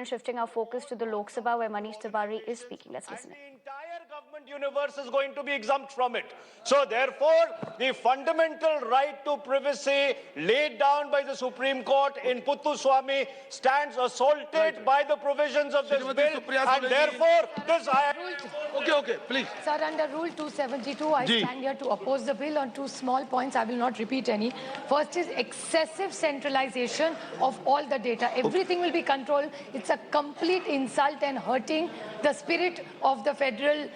Shifting our focus to the Lok Sabha, where Manish Tiwari is speaking. Let's listen. The entire government universe is going to be exempt from it. So therefore, the fundamental right to privacy laid down by the Supreme Court in Puttuswamy stands assaulted by the provisions of this bill. And therefore, this... Okay, please. Sir, under Rule 272, I stand here to oppose the bill on two small points. I will not repeat any. First is excessive centralization of all the data. Everything will be controlled. It's a complete insult and hurting the spirit of the federal.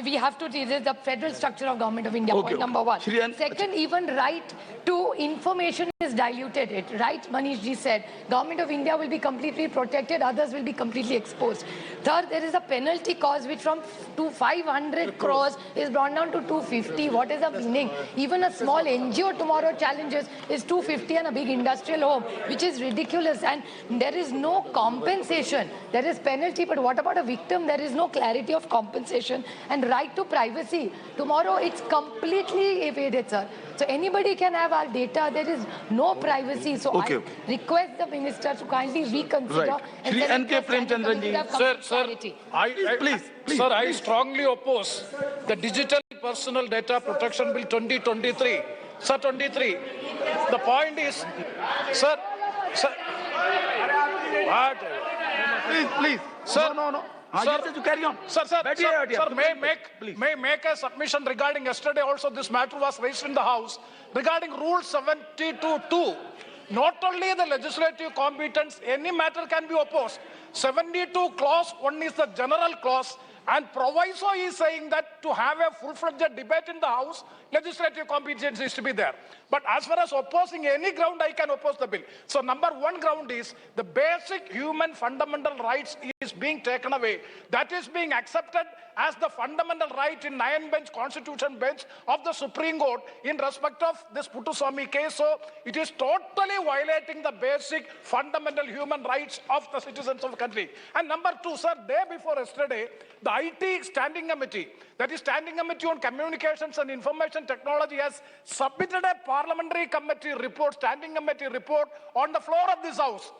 We have to resist the federal structure of Government of India. Point number one. Second, even right to information is diluted. Right, Manish ji said, Government of India will be completely protected. Others will be completely exposed. Third, there is a penalty cost which from 500 crores is brought down to 250. What is the meaning? Even a small NGO tomorrow challenges is 250 and a big industrial home, which is ridiculous. And there is no compensation. There is penalty, but what about a victim? There is no clarity of compensation. And right to privacy. Tomorrow it's completely evaded, sir. So anybody can have our data. There is no privacy. So I request the minister to kindly reconsider. And Sir, I strongly oppose the Digital Personal Data Protection Bill 2023. Sir, 23. The point is, sir, what? Please. Sir, no. Sir, to carry on. Sir, may make a submission regarding yesterday also this matter was raised in the House regarding Rule 72(2). Not only the legislative competence, any matter can be opposed. 72 clause 1 is the general clause, and proviso is saying that to have a full-fledged debate in the House, legislative competence is to be there. But as far as opposing any ground, I can oppose the bill. So number one ground is the basic human fundamental rights is being taken away. That is being accepted as the fundamental right in 9-bench constitution bench of the Supreme Court in respect of this Puttuswamy case. So it is totally violating the basic fundamental human rights of the citizens of the country. And number two, sir, day before yesterday, the IT Standing Committee, that is Standing Committee on Communications and Information Technology, has submitted a parliamentary committee report, Standing Committee report on the floor of this House.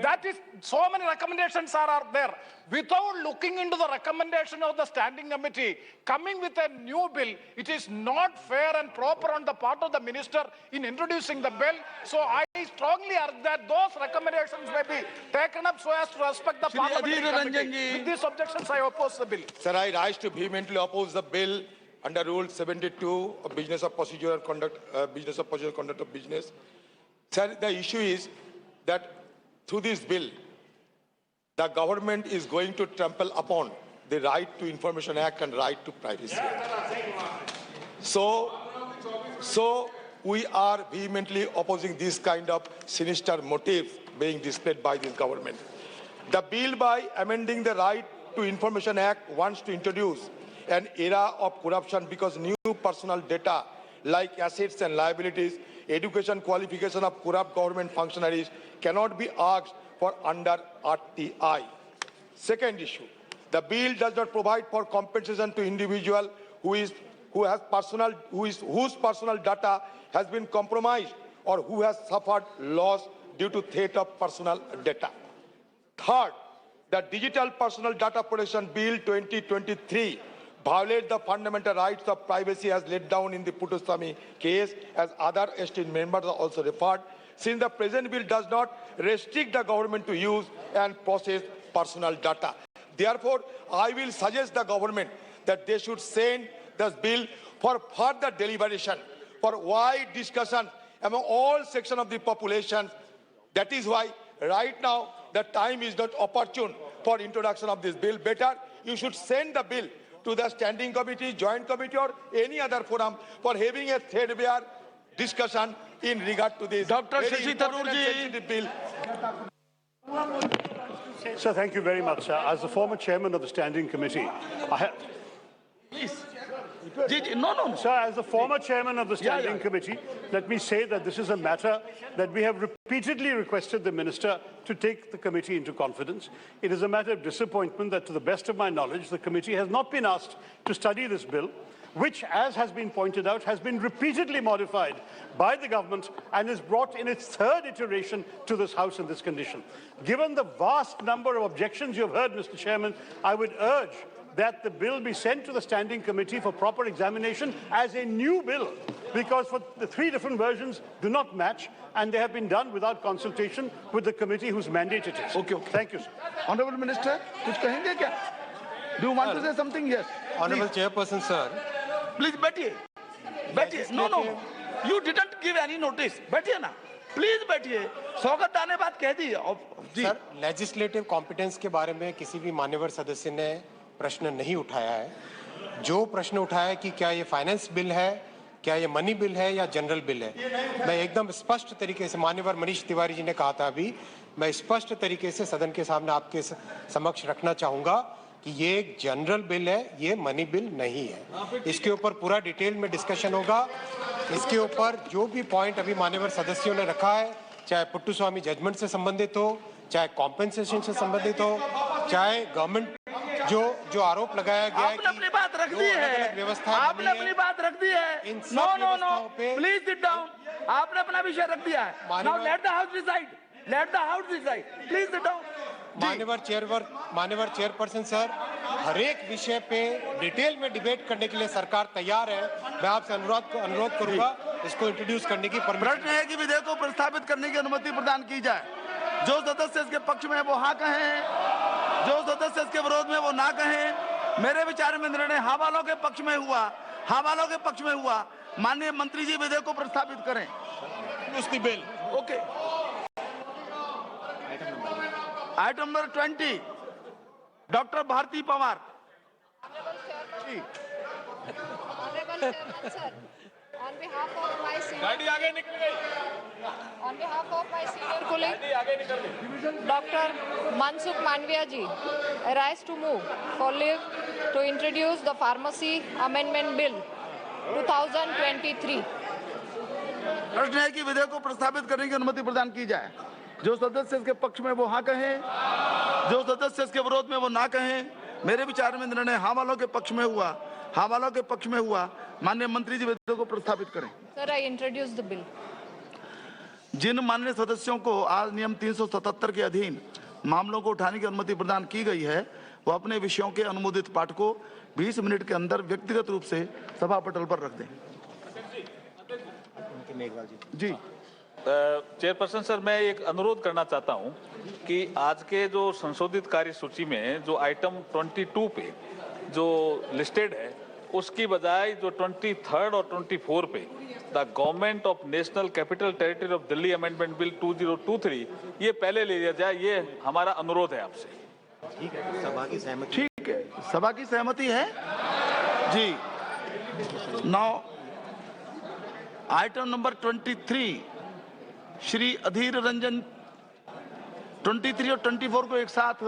That is, so many recommendations are there. Without looking into the recommendation of the Standing Committee, coming with a new bill, it is not fair and proper on the part of the minister in introducing the bill. So I strongly urge that those recommendations may be taken up so as to respect the parliamentary committee. With these objections, I oppose the bill. Sir, I rise to vehemently oppose the bill under Rule 72 of Business of Procedure and Conduct, Business of Procedure Conduct of Business. Sir, the issue is that through this bill, the government is going to trample upon the Right to Information Act and right to privacy. So we are vehemently opposing this kind of sinister motives being displayed by this government. The bill, by amending the Right to Information Act, wants to introduce an era of corruption because new personal data like assets and liabilities, education qualification of corrupt government functionaries cannot be asked for under RTI. Second issue, the bill does not provide for compensation to individual whose personal data has been compromised or who has suffered loss due to theft of personal data. Third, the Digital Personal Data Protection Bill 2023 violate the fundamental rights of privacy as laid down in the Puttuswamy case, as other esteemed members are also referred, since the present bill does not restrict the government to use and process personal data. Therefore, I will suggest the government that they should send this bill for further deliberation, for wide discussion among all sections of the population. That is why right now the time is not opportune for introduction of this bill. Better you should send the bill to the Standing Committee, Joint Committee or any other forum for having a threadbare discussion in regard to this Dr. very Shashi important and Tharoor sensitive bill. Sir, thank you very much. As the former chairman of the Standing Committee, No. Sir, as the former chairman of the Standing Committee, let me say that this is a matter that we have repeatedly requested the minister to take the committee into confidence. It is a matter of disappointment that, to the best of my knowledge, the committee has not been asked to study this bill. which, as has been pointed out, has been repeatedly modified by the government and is brought in its third iteration to this House in this condition. Given the vast number of objections you have heard, Mr. Chairman, I would urge that the bill be sent to the Standing Committee for proper examination as a new bill, because the three different versions do not match, and they have been done without consultation with the committee whose mandate it is. Okay. Thank you, sir. Honorable Minister, कुछ कहेंगे क्या? Do you want to say something? Yes. Honorable Chairperson, sir. Please बैठिए. बैठिए. No. You didn't give any notice. बैठिए ना. Please बैठिए. स्वागत आने बात कह दी. सर, लेजिस्लेटिव कॉम्पिटेंस के बारे में किसी भी मान्यवर सदस्य ने प्रश्न नहीं उठाया है. जो प्रश्न उठाया है कि क्या ये फाइनेंस बिल है, क्या ये मनी बिल है या जनरल बिल है, मैं एकदम स्पष्ट तरीके से, मान्यवर मनीष तिवारी जी ने कहा था अभी, मैं स्पष्ट तरीके से सदन के सामने आपके समक्ष रखना चाहूंगा कि ये एक जनरल बिल है, ये मनी बिल नहीं है. इसके ऊपर पूरा डिटेल में डिस्कशन होगा. इसके ऊपर जो भी पॉइंट अभी मान्यवर सदस्यों ने रखा है, चाहे पुट्टू स्वामी जजमेंट से संबंधित हो, चाहे कॉम्पेंसेशन से संबंधित हो, चाहे गवर्नमेंट जो आरोप लगाया गया है कि आपने अपनी बात रख दी है. आपने अपनी बात रख दी है. No. Please sit down. आपने अपना विषय रख दिया है. Now let the House decide. Let the House decide. Please sit down. मान्यवर चेयरपर्सन सर, हर एक विषय पे डिटेल में डिबेट करने के लिए सरकार तैयार है. मैं आपसे अनुरोध करूंगा इसको इंट्रोड्यूस करने की परमिशन. प्रश्न है कि विधेयक को प्रस्तावित करने की अनुमति प्रदान की जाए. जो सदस्य इसके पक्ष में वो हाँ कहें, जो सदस्य इसके विरोध में वो ना कहें. मेरे विचार में निर्णय हाँ वालों के पक्ष में हुआ. हाँ वालों के पक्ष में हुआ. माननीय मंत्री जी विधेयक को प्रस्तावित करें. उसकी bill. Okay. Item number 20, doctor Bharati Pawar. On behalf of my senior colleague, Dr. Mansukh Manviya ji, arise to move for leave to introduce the Pharmacy Amendment Bill 2023. प्रश्न है कि विधेयक को प्रस्तावित करने की अनुमति प्रदान की जाए. जो सदस्य इसके पक्ष में वो हाँ कहें, जो सदस्य इसके विरोध में वो ना कहें. मेरे विचार में निर्णय हाँ वालों के पक्ष में हुआ. हाँ वालों के पक्ष में हुआ. माननीय मंत्री जी विधेयक को प्रस्तावित करें. Sir, I introduce the bill. जिन माननीय सदस्यों को आज नियम 377 के अधीन मामलों को उठाने की अनुमति प्रदान की गई है, वो अपने विषयों के अनुमोदित पाठ को 20 मिनट के अंदर व्यक्तिगत रूप से सभा पटल पर रख दें. जी चेयरपर्सन सर, मैं एक अनुरोध करना चाहता हूं कि आज के जो संशोधित कार्य सूची में जो आइटम 22 पे जो लिस्टेड है, उसकी बजाय जो 23rd और 24 पे the government of national capital territory of Delhi amendment bill 2023 ये पहले ले लिया जाए. ये हमारा अनुरोध है आपसे. ठीक है, सभा की सहमति. ठीक है, सभा की सहमति है जी. Now item number 23, Shri Adhir Ranjan 23 और 24 को एक साथ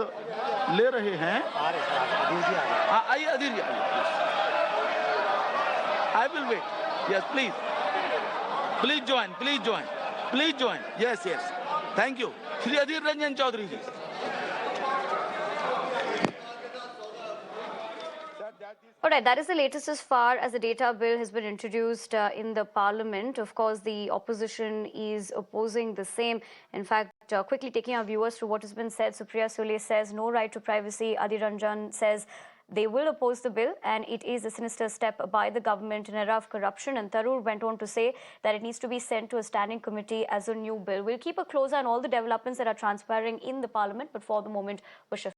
ले रहे हैं. आइए Adhir ji, I will wait. Yes please, please join. Yes. Thank you. Shri Adhir Ranjan Chowdhury ji. All right, that is the latest as far as the data bill has been introduced in the parliament. Of course, the opposition is opposing the same. In fact, quickly taking our viewers through what has been said, Supriya, Sule says no right to privacy. Adhir Ranjan says they will oppose the bill and it is a sinister step by the government in era of corruption. And Tharoor went on to say that it needs to be sent to a standing committee as a new bill. We'll keep a close eye on all the developments that are transpiring in the parliament, but for the moment, we're shifting.